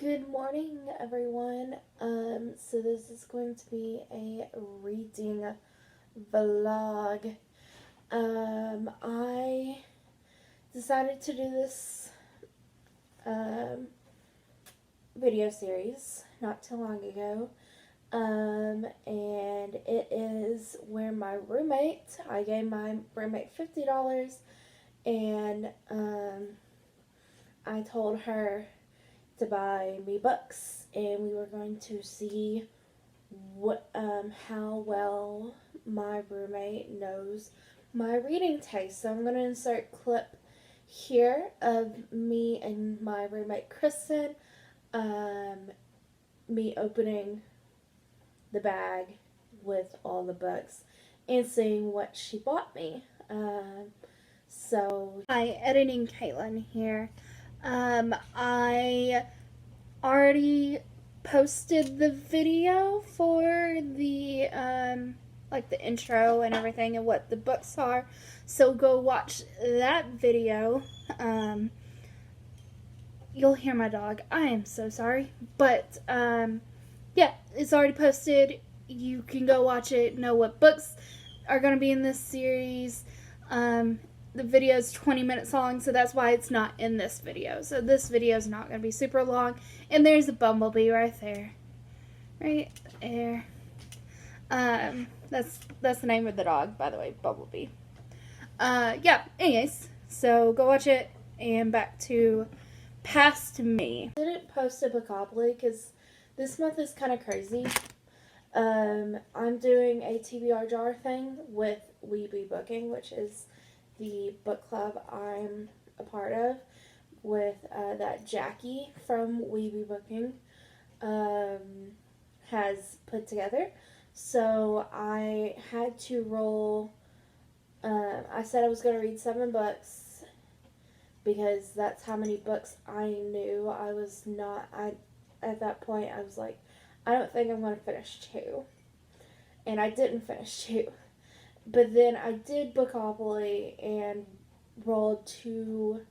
Good morning, everyone. So this is going to be a reading vlog. I decided to do this video series not too long ago. And it is where I gave my roommate $50, and I told her to buy me books, and we were going to see how well my roommate knows my reading taste. So I'm going to insert a clip here of me and my roommate Kristen, me opening the bag with all the books and seeing what she bought me. Hi, editing Caitlin here. I already posted the video for the the intro and everything and what the books are, so go watch that video. You'll hear my dog. I am so sorry, but yeah, it's already posted. You can go watch it, know what books are going to be in this series. The video is 20 minutes long, so that's why it's not in this video. So this video is not going to be super long. And there's a bumblebee right there. Right there. That's the name of the dog, by the way, Bumblebee. Yeah, anyways, so go watch it, and back to past me. I didn't post a Bookopoli because this month is kind of crazy. I'm doing a TBR Jar thing with Weeby Booking, which is the book club I'm a part of, with that Jackie from Weeby Booking has put together. So I had to roll, I said I was going to read 7 books because that's how many books I knew. At that point I was like, I don't think I'm going to finish 2. And I didn't finish 2. But then I did Bookopoli and rolled 2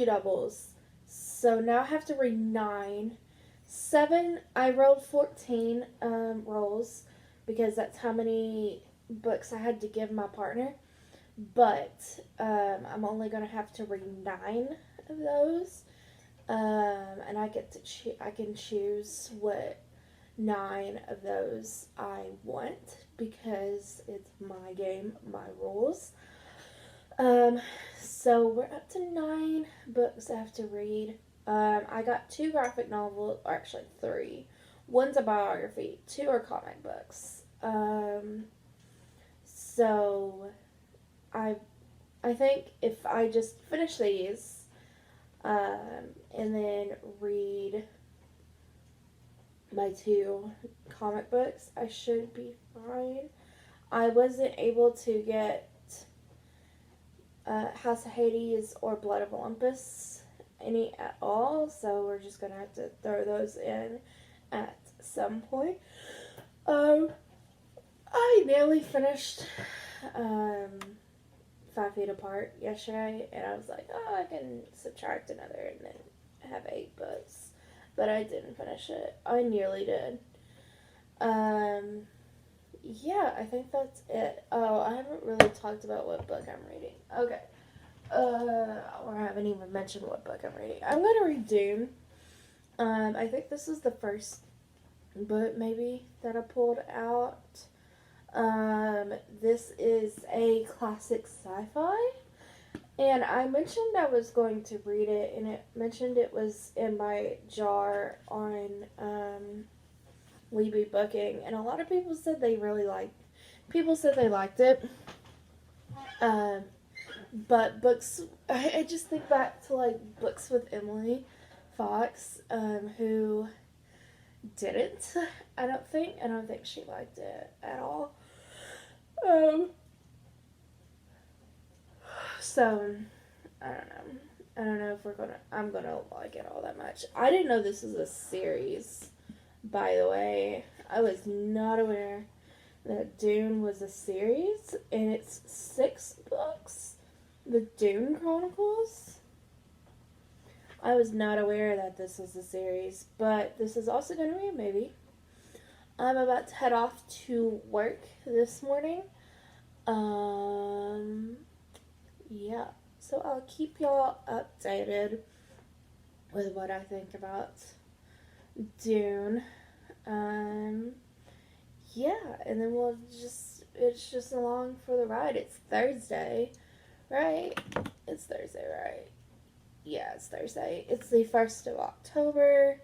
doubles. So now I have to read 9. 7, I rolled 14 rolls because that's how many books I had to give my partner. But I'm only going to have to read 9 of those. And I can choose what 9 of those I want because it's my game, my rules. So we're up to 9 books I have to read. I got 2 graphic novels, or actually 3. One's a biography, 2 are comic books. So I think if I just finish these, and then read my 2 comic books, I should be fine. I wasn't able to get House of Hades or Blood of Olympus any at all, so we're just gonna have to throw those in at some point. I nearly finished 5 Feet Apart yesterday, and I was like, oh, I can subtract another and then have 8 books. But I didn't finish it. I nearly did. Yeah, I think that's it. Oh, I haven't really talked about what book I'm reading. Okay. Or I haven't even mentioned what book I'm reading. I'm going to read Dune. I think this is the first book, maybe, that I pulled out. This is a classic sci-fi. And I mentioned I was going to read it, and it mentioned it was in my jar on Weeby Booking, and a lot of people said they liked it. But books, I just think back to like books with Emily Fox, who didn't. I don't think she liked it at all. So, I don't know if I'm gonna like it all that much. I didn't know this was a series, by the way. I was not aware that Dune was a series, and it's 6 books. The Dune Chronicles. I was not aware that this was a series, but this is also going to be a movie. I'm about to head off to work this morning. Yeah. So I'll keep y'all updated with what I think about Dune. Yeah, and then it's just along for the ride. It's Thursday, right? It's Thursday, right? Yeah, it's Thursday. It's the 1st of October,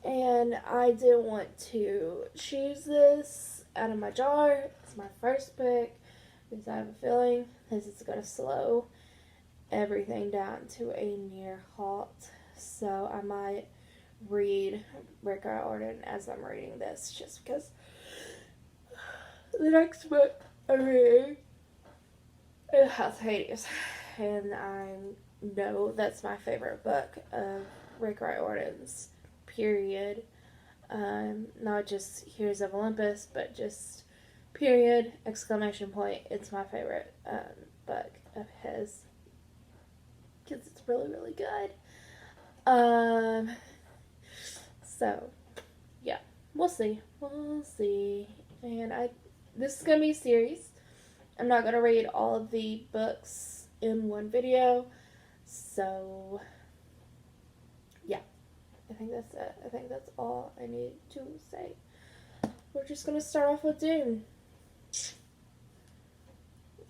and I didn't want to choose this out of my jar. It's my first pick, because I have a feeling this is going to slow everything down to a near halt. So I might read Rick Riordan as I'm reading this, just because the next book I'm reading is House Hades, and I know that's my favorite book of Rick Riordan's, period. Not just Heroes of Olympus, but just period, exclamation point. It's my favorite book of his, because it's really, really good. So, yeah, we'll see. And this is going to be a series. I'm not going to read all of the books in one video. So, yeah, I think that's it. I think that's all I need to say. We're just going to start off with Dune.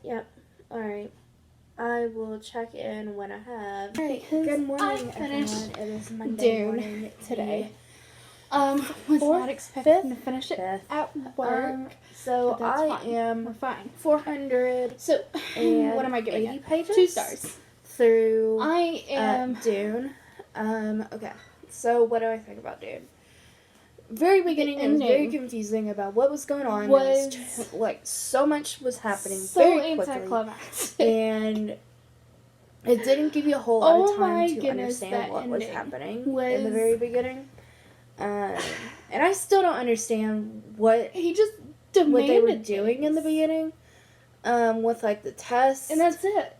Yep, alright. I will check in when I have. Alright, good morning, everyone. It is Monday morning today. Was not expecting to finish it at work. So I am We're fine. 400. So what am I giving 80 it? pages? 2 stars. Through I am Dune. Okay. So what do I think about Dune? Very beginning, it was very confusing about what was going on. Like so much was happening very quickly, anticlimactic, and it didn't give you a whole lot of time to understand what was happening in the very beginning. And I still don't understand what they were doing in the beginning, with like the tests, and that's it.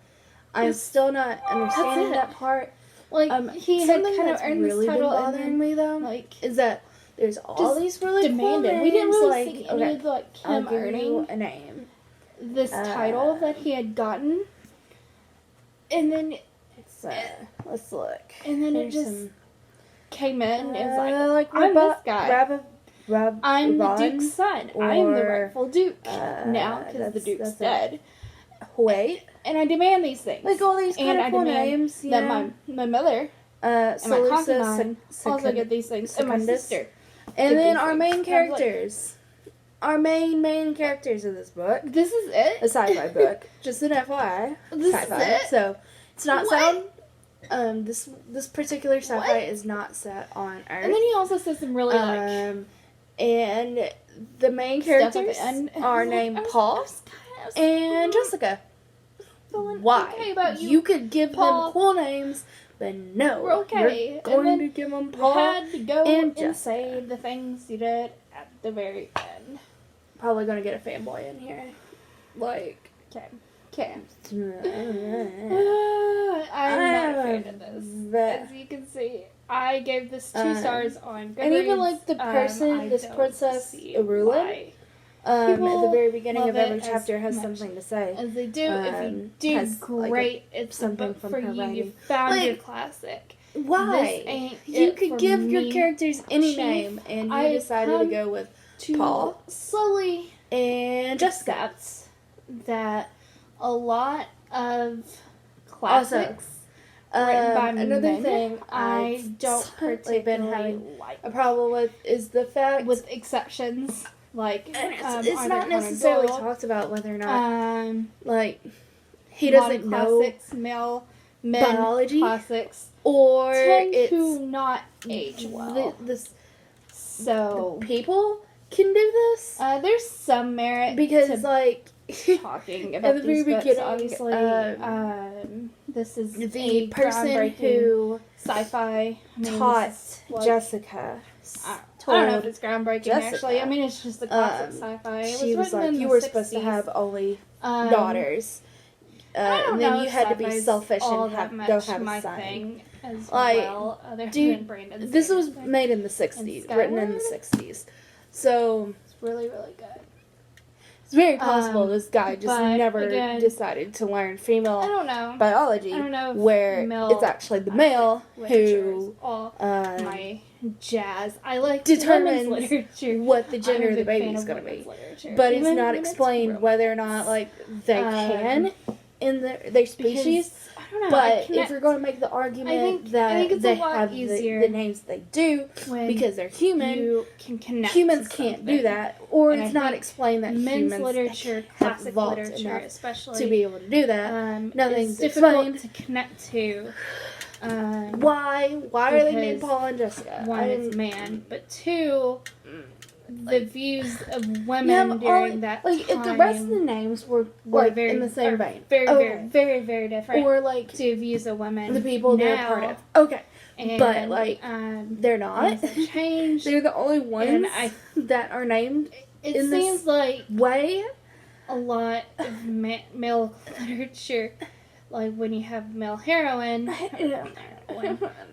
I'm still not understanding that part. Like he had kind of earned really this title, been bothering me though. Like is that there's all these really demanded. Cool names. We didn't really like, see any of like him earning a name. This title that he had gotten, and then let's look. And then it just came in and was like I'm this guy. I'm the Duke's son. I'm the rightful Duke now because the Duke's dead. Wait. And I demand these things. Like all these kind of cool names. That my mother and my concubine also get these things. And my sister. And then our main characters. Our main characters of this book. This is it? A sci-fi book. Just an FYI. This sci-fi. is it? So, it's not set on... This particular sci-fi is not set on Earth. And then he also says some really, and the main characters are named Paul and Jessica. Why? Okay about you could give them cool names, but no. We're okay. You're going to give them Paul had to go and say the things you did at the very end. Probably going to get a fanboy in here. Like, okay. I'm not a fan of this. As you can see, I gave this 2 stars on Goodreads. And even like the person, this Princess Irulan, at the very beginning of every chapter has something to say. As they do. If you do great, it's something from for you. Writing. You found your classic. Why? You could give your characters any name, and you decided to go with Paul. Slowly and Jessica. That a lot of classics written by another thing I don't particularly like a problem with is the fact, with exceptions. Like, it's not necessarily talked about whether or not, like, he doesn't know classics, male men biology, classics, or tend it's to not age well. So the people can do this. There's some merit because, to like, talking about at the very books, beginning, obviously, this is the person who sci-fi taught Jessica. I don't know if it's groundbreaking, actually. I mean, it's just a classic sci-fi. She was like, you were supposed to have only daughters. and then you had to be selfish and go have my a son. Thing as well, other than Brandon's. This was made in the 60s, written in the 60s. So it's really, really good. It's very possible this guy just never decided to learn female biology. I don't know where it's actually the male who my jazz. I like determines literature. What the gender of the baby is going to be. But it's not explained whether or not they can in their species. Because, I don't know, but if you're going to make the argument that they have the names they do because they're human, you can connect humans can't do that, or and it's not explained that men's humans literature, classic literature, especially to be able to do that. Nothing's difficult to connect to. Why are they named Paul and Jessica? One, it's man, but two, the views of women during that time. If the rest of the names were very, in the same vein. Very, very, very different. Or to views of women. The people they're part of. Okay. And, but they're not. Changed. They're the only ones that are named. It seems like way a lot of male literature, like when you have male heroine,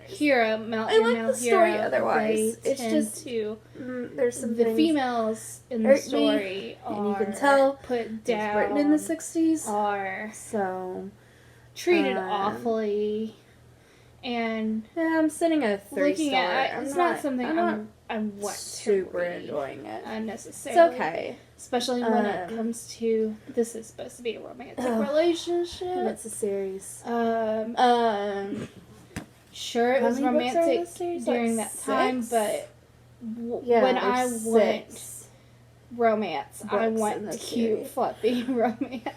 hero, male story hero. Otherwise, it's just there's some the females in the story and you can tell put down, written in the 60s, are so treated awfully. And I'm sitting at a 3-star. It's not something I want super enjoying it unnecessarily. It's okay, especially when it comes to this is supposed to be a romantic relationship. And it's a series. Sure, it was romantic during that time, but when I want romance, I want cute, fluffy romance.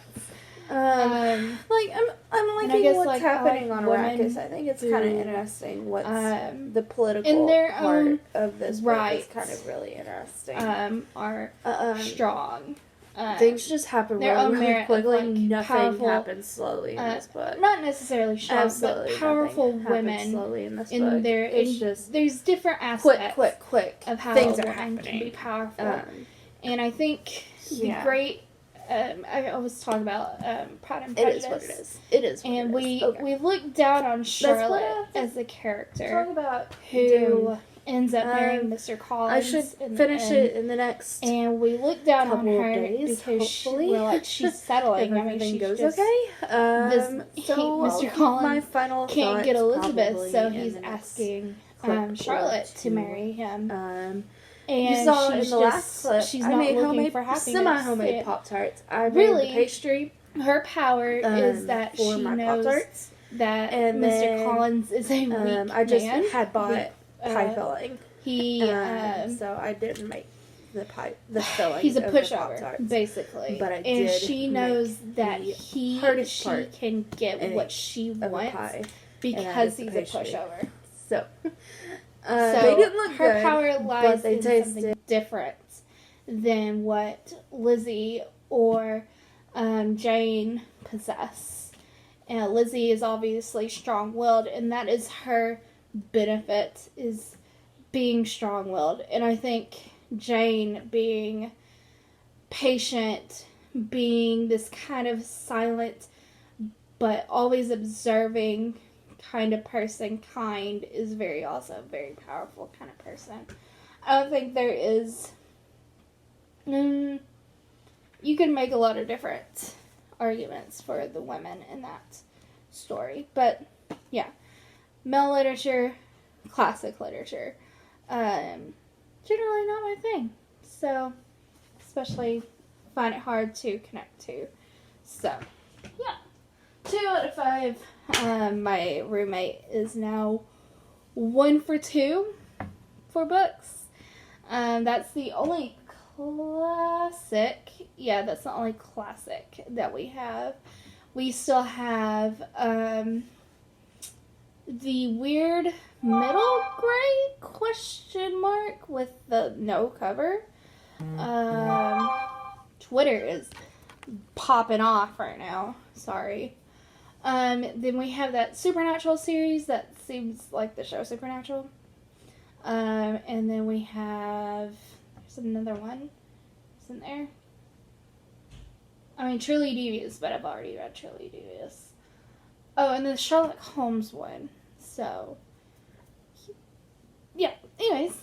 I'm liking what's happening on Arrakis. I think it's kind of interesting what's the political part of this book is kind of really interesting. Are strong. Things just happen really quickly. Nothing happens slowly in this book. Not necessarily strong, but powerful women slowly in this book. It's just there's different aspects quick of how things a are woman happening. Can be powerful. And I think the great. I always talk about Pride and Prejudice. It is what it is. It is. And we look down on Charlotte as a character who ends up marrying Mr. Collins. I should finish it in the next. And we look down on her days, because she's settling. Everything goes okay. Mr. Collins can't get Elizabeth, so he's asking Charlotte to marry him. And you saw in the last clip, she's not looking for happiness. Semi-homemade Pop-Tarts. I made the pastry. Her power is that she knows that Mr. Collins is a weak man. I just had bought pie filling. So I didn't make the filling. He's a pushover, basically. But I did. And she knows that she can get what she wants because he's a pushover. So they didn't look her good, power lies in something different than what Lizzie or Jane possess. And Lizzie is obviously strong-willed, and that is her benefit, is being strong-willed. And I think Jane being patient, being this kind of silent but always observing kind of person, is very powerful kind of person. I don't think there is you can make a lot of different arguments for the women in that story, but yeah, male literature, classic literature, generally not my thing, so especially find it hard to connect to, so yeah, 2 out of 5. My roommate is now 1 for 2 for books. That's the only classic. Yeah, that's the only classic that we have. We still have the weird middle grade question mark with the no cover. Twitter is popping off right now. Sorry. Then we have that Supernatural series that seems like the show Supernatural. And then we have, there's another one. Isn't there? I mean, Truly Devious, but I've already read Truly Devious. Oh, and the Sherlock Holmes one. So, yeah. Anyways,